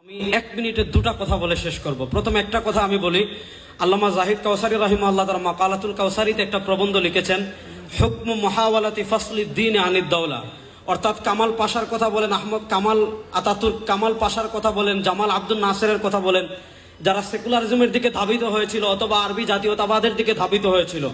আমি 1 মিনিটে দুটা কথা বলে শেষ করব। প্রথম একটা কথা আমি বলি, আল্লামা জাহিদ কাউসারী রাহিমাহুল্লাহ তার মাকালাতুল কাউসারীতে একটা প্রবন্ধ লিখেছেন, হুকমু মুহাওয়ালাতি ফাসলিদ দ্বীন আনিদ দাওলা। অর্থাৎ কামাল পাশার কথা বলেন, আহমদ কামাল আতাতুর্ক কামাল পাশার কথা বলেন, জামাল আব্দুল নাসেরের কথা বলেন, যারা সেকুলারিজমের দিকে ধাবিত হয়েছিল অথবা আরবি জাতীয়তাবাদের দিকে ধাবিত হয়েছিল,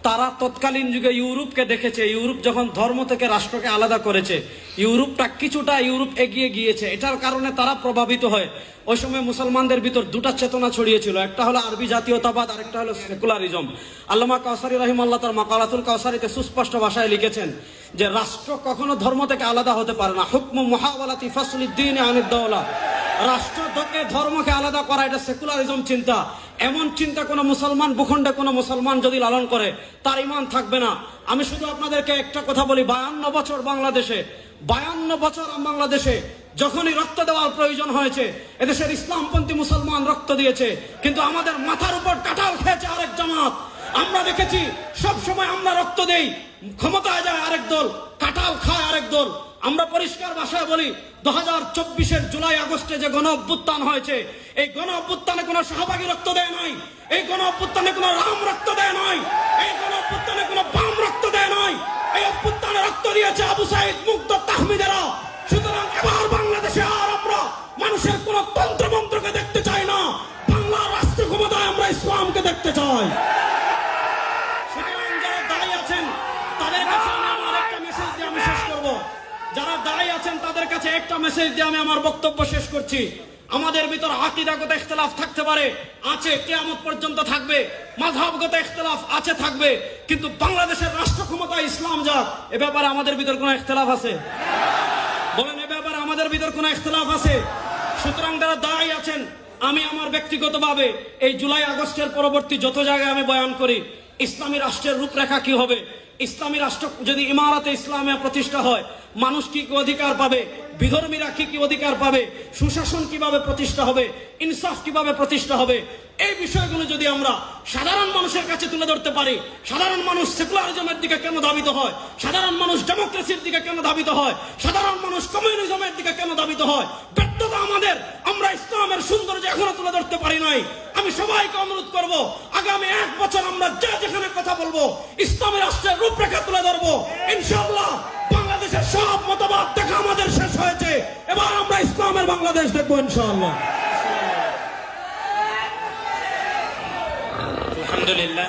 তারা তৎকালীন যুগে ইউরোপকে দেখেছে। ইউরোপ যখন ধর্ম থেকে রাষ্ট্রকে আলাদা করেছে, ইউরোপটা কিছুটা ইউরোপ এগিয়ে গিয়েছে। এটার কারণে তারা প্রভাবিত হয়। ওই সময় মুসলমানদের ভিতর দুটা চেতনা ছড়িয়েছিল, একটা হলো আরবি জাতীয়তাবাদ, আরেকটা হলো সেকুলারিজম। আল্লামা কাউসারী রাহিমাহুল্লাহ তার মাকালাতুল কাউসারীতে সুস্পষ্ট ভাষায় লিখেছেন যে রাষ্ট্র কখনো ধর্ম থেকে আলাদা হতে পারে না। হুকমু মুহাওয়ালাতি ফাসলিদ দ্বীন আনিদ দাওলা। রাষ্ট্র থেকে ধর্মকে আলাদা করা এটা সেকুলারিজম চিন্তা। এমন চিন্তা কোনো মুসলমান ভূখণ্ডে কোনো মুসলমান যদি লালন করে তার ঈমান থাকবে না। আমি শুধু আপনাদেরকে একটা কথা বলি, 52 বছর বাংলাদেশে যখনই রক্ত দেওয়ার প্রয়োজন হয়েছে, এদেশের ইসলামপন্থী মুসলমান রক্ত দিয়েছে, কিন্তু আমাদের মাথার উপর কাঁঠাল খেয়েছে আরেক জামাত। আমরা দেখেছি সব সময় আমরা রক্ত দেই, ক্ষমতায় যায় আরেক দল, কাঁঠাল খায় আরেক দল। আমরা পরিষ্কার ভাষায় বলি, 2024-এর জুলাই আগস্টে যে গণ অভ্যুত্থান হয়েছে, এই গণ অভ্যুত্থানে কোনো শাহবাগী রক্ত দেয় নাই, এই গণ অভ্যুত্থানে কোনো রাম রক্ত দেয় নাই, এই গণ অভ্যুত্থানে কোনো বাম রক্ত দেয় নাই, এই অভ্যুত্থানে রক্ত দিয়েছে আবু সাইদ, মুগ্ধ, তাহমিদেরা। সুতরাং এবার বাংলাদেশে আর আমরা মানুষের কোন তন্ত্রমন্ত্রকে দেখতে চাই না, বাংলার রাষ্ট্র ক্ষমতায় আমরা ইসলামকে দেখতে চাই। সুতরাং যারা দায়ী আছেন তাদের কাছে আমি আমার একটা মেসেজ দিয়ে আমি শেষ করব। যারা দায়ী আছেন তাদের কাছে একটা মেসেজ দিয়ে আমি আমার বক্তব্য শেষ করছি। আমাদের ভিতর আকীদাগত ইখতিলাফ থাকতে পারে, আছে, কিয়ামত পর্যন্ত থাকবে। মাযহাবগত ইখতিলাফ আছে, থাকবে, কিন্তু বাংলাদেশের রাষ্ট্র ক্ষমতায় ইসলাম যাক, এ ব্যাপারে আমাদের ভিতর কোনো ইখতিলাফ আছে? বলেন, এ ব্যাপারে আমাদের ভিতর কোনো ইখতিলাফ আছে? সুতরাং যারা দায়ী আছেন, আমি আমার ব্যক্তিগতভাবে এই জুলাই আগস্টের পরবর্তী যত জায়গায় আমি বয়ান করি, ইসলামী রাষ্ট্রের রূপরেখা কি হবে, ইসলামী রাষ্ট্র যদি ইমারতে ইসলামে প্রতিষ্ঠা হয়, মানুষ কি কি অধিকার পাবে, বিধর্মীরা কি কি অধিকার পাবে, সুশাসন কিভাবে প্রতিষ্ঠা হবে, ইনসাফ কিভাবে প্রতিষ্ঠা হবে, এই বিষয়গুলো যদি আমরা সাধারণ মানুষের কাছে তুলে ধরতে পারি, সাধারণ মানুষ সেকুলারিজমের দিকে কেন ধাবিত হয়, সাধারণ মানুষ ডেমোক্রেসির দিকে কেন ধাবিত হয়, সাধারণ মানুষ কমিউনিজমের দিকে কেন ধাবিত হয়, ব্যর্থতা আমাদের, আমরা ইসলামের সৌন্দর্য এখনো তুলে ধরতে পারি নাই। আমি সবাইকে অনুরোধ করব, আগামী 1 বছর আমরা যেখানে কথা বলবো ইসলামী রাষ্ট্রের রূপরেখা তুলে ধরবো। ইনশাআল্লাহ বাংলাদেশের সব মতবাদ দেখা আমাদের শেষ হয়েছে, এবার আমরা ইসলামের বাংলাদেশ দেখবো ইনশাআল্লাহ। আলহামদুলিল্লাহ।